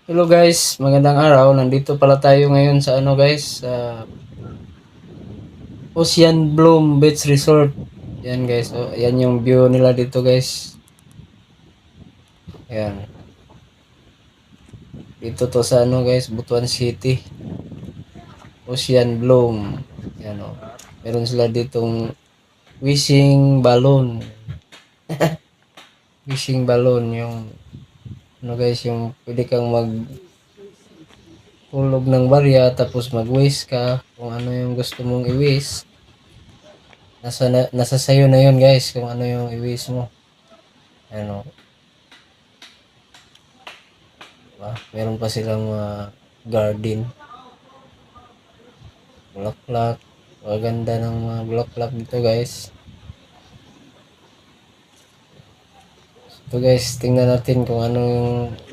Hello guys, magandang araw. Nandito pala tayo ngayon sa ano guys, sa Ocean Bloom Beach Resort. Yan guys, oh, yan yung view nila dito guys. Yan. Dito to sa ano guys, Butuan City. Ocean Bloom. Yan oh. Meron sila ditong wishing balloon. Wishing balloon yung ano guys, yung pwede kang hulog ng barya tapos mag-wish ka kung ano yung gusto mong i-wish. Nasa sayo na yun guys kung ano yung i-wish mo. Ano, diba? Meron pa silang garden, bulaklak. Maganda ng mga bulaklak dito guys. So guys, tingnan natin kung ano yung